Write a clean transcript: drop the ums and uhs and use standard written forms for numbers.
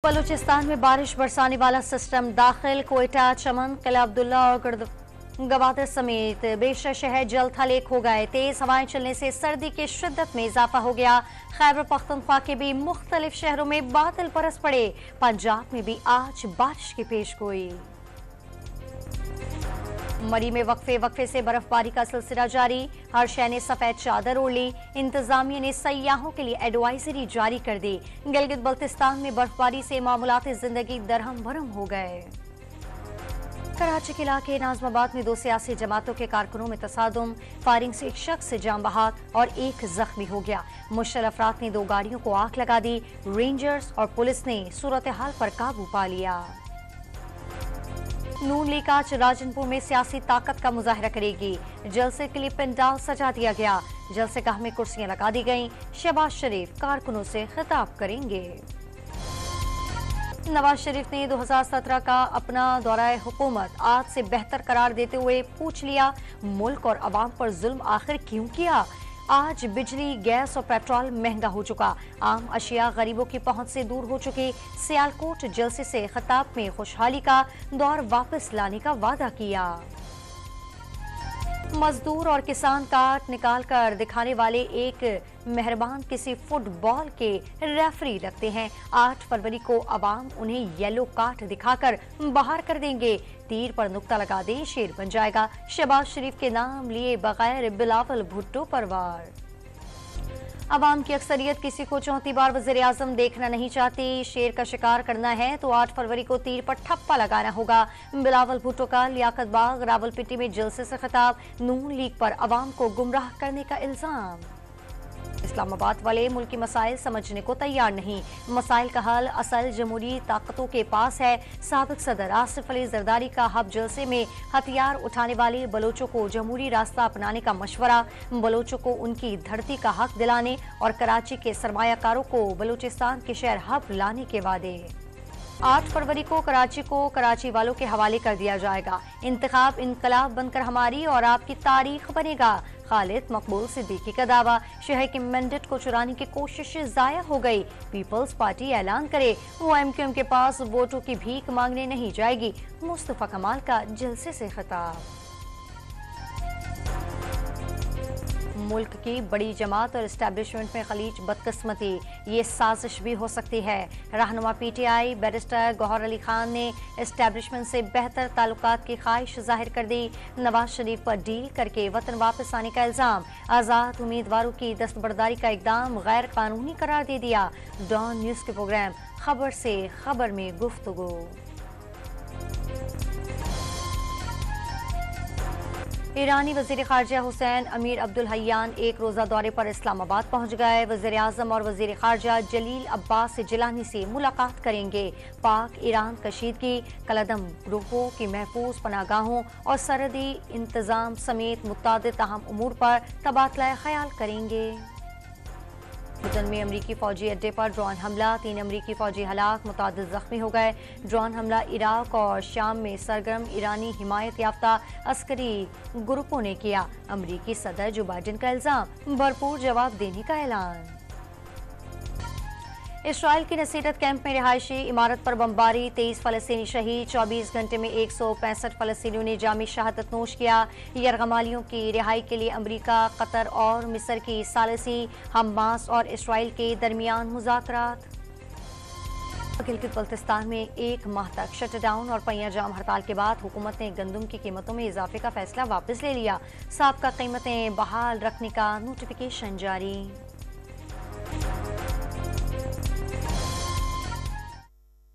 बलूचिस्तान में बारिश बरसाने वाला सिस्टम दाखिल। कोयटा, चमन, किला अब्दुल्ला और गवादर समेत बेशतर शहर जल थलेक हो गए। तेज हवाएं चलने से सर्दी की शिद्दत में इजाफा हो गया। खैबर पख्तूनख्वा के भी मुख्तलिफ शहरों में बादल बरस पड़े। पंजाब में भी आज बारिश की पेशगोई। मरी में वक्फे से बर्फबारी का सिलसिला जारी। हर शहर ने सफेद चादर ओढ़ ली। इंतजामिया ने सयाहों के लिए एडवाइजरी जारी कर दी। गिलगित बल्तिस्तान में बर्फबारी से मामूलाती जिंदगी दरहम भरम हो गए। कराची के इलाके नाजमाबाद में 2 सियासी जमातों के कारकुनों में तसादुम। फायरिंग से एक शख्स जान बहक और एक जख्मी हो गया। मुश्तल अफराद ने 2 गाड़ियों को आग लगा दी। रेंजर्स और पुलिस ने सूरत हाल पर काबू पा लिया। नून लीग आज राजनपुर में सियासी ताकत का मुजाहरा करेगी। जलसे के लिए पंडाल सजा दिया गया। जलसेगाह में कुर्सियां लगा दी गईं। शहबाज शरीफ कारकुनों से खिताब करेंगे। नवाज शरीफ ने 2017 का अपना दौरा हुकूमत आज से बेहतर करार देते हुए पूछ लिया, मुल्क और अवाम पर जुल्म आखिर क्यों किया। आज बिजली, गैस और पेट्रोल महंगा हो चुका। आम अशिया गरीबों की पहुंच से दूर हो चुकी। सियालकोट जलसे से खिताब में खुशहाली का दौर वापस लाने का वादा किया। मजदूर और किसान कार्ड निकाल कर दिखाने वाले एक मेहरबान किसी फुटबॉल के रेफरी लगते हैं। 8 फरवरी को अवाम उन्हें येलो कार्ड दिखाकर बाहर कर देंगे। तीर पर नुक्ता लगा दे शेर बन जाएगा। शहबाज शरीफ के नाम लिए बगैर बिलावल भुट्टो पर वार। अवाम की अक्सरियत किसी को 4थी बार वज़ीर आज़म देखना नहीं चाहती। शेर का शिकार करना है तो 8 फरवरी को तीर पर ठप्पा लगाना होगा। बिलावल भुट्टो का लियाकत बाग रावलपिंडी में जलसे से खिताब। नून लीग पर अवाम को गुमराह करने का इल्जाम। इस्लामाबाद वाले मुल्की मसाइल समझने को तैयार नहीं। मसाइल का हल असल जमहूरी ताकतों के पास है। साबिक सदर आसिफ अली जरदारी का हब जलसे में हथियार उठाने वाले बलोचों को जमहूरी रास्ता अपनाने का मशवरा। बलोचों को उनकी धरती का हक दिलाने और कराची के सरमायाकारों को बलूचिस्तान के शहर हब लाने के वादे। 8 फरवरी को कराची वालों के हवाले कर दिया जाएगा। इंतखाब इनकलाब बनकर हमारी और आपकी तारीख बनेगा। खालिद मकबूल सिद्दीकी का दावा। शहर के मैंडेट को चुराने की कोशिश जाया हो गई। पीपल्स पार्टी ऐलान करे वो एमक्यूएम के पास वोटों की भीख मांगने नहीं जाएगी। मुस्तफा कमाल का जलसे से खिताब। मुल्क की बड़ी जमात और एस्टेब्लिशमेंट में खलीज बदकिस्मती, ये साजिश भी हो सकती है। रहनुमा पीटीआई बैरिस्टर गौहर अली खान ने एस्टेब्लिशमेंट से बेहतर ताल्लुकात की ख्वाहिश जाहिर कर दी। नवाज शरीफ पर डील करके वतन वापस आने का इल्जाम। आज़ाद उम्मीदवारों की दस्तबरदारी का इकदाम गैर कानूनी करार दे दिया। डॉन न्यूज के प्रोग्राम खबर से खबर में गुफ्तगू। ईरानी वजीर खारजा हुसैन अमीर अब्दुल हय्यान एक रोजा दौरे पर इस्लामाबाद पहुंच गए। वजीर आजम और वजीर खारजा जलील अब्बास जिलानी से मुलाकात करेंगे। पाक ईरान कशीदगी, कलदम ग्रुपों की महफूज पनागाहों और सरहदी इंतजाम समेत मुत्तादिद अहम उमूर पर तबादला ख्याल करेंगे। उर्दन में अमरीकी फौजी अड्डे पर ड्रोन हमला, 3 अमरीकी फौजी हलाक, मुतादिद जख्मी हो गए। ड्रोन हमला इराक और शाम में सरगर्म ईरानी हिमायत याफ्ता अस्करी ग्रुपों ने किया। अमरीकी सदर जो बाइडेन का इल्जाम, भरपूर जवाब देने का ऐलान। इसराइल की नसीरत कैंप में रिहायशी इमारत पर बमबारी, 23 फलस्तीनी शहीद। 24 घंटे में 165 फलस्तीनियों ने जामी शहादत नोश किया। यरगमालियों की रिहाई के लिए अमरीका, कतर और मिस्र की सालिसी। हमास और इसराइल के दरमियान मुज़ाकरात। गिलगित बल्तिस्तान में 1 माह तक शटडाउन और पहिया जाम हड़ताल के बाद हुकूमत ने गंदम की कीमतों में इजाफे का फैसला वापस ले लिया। साबका कीमतें बहाल रखने का नोटिफिकेशन जारी।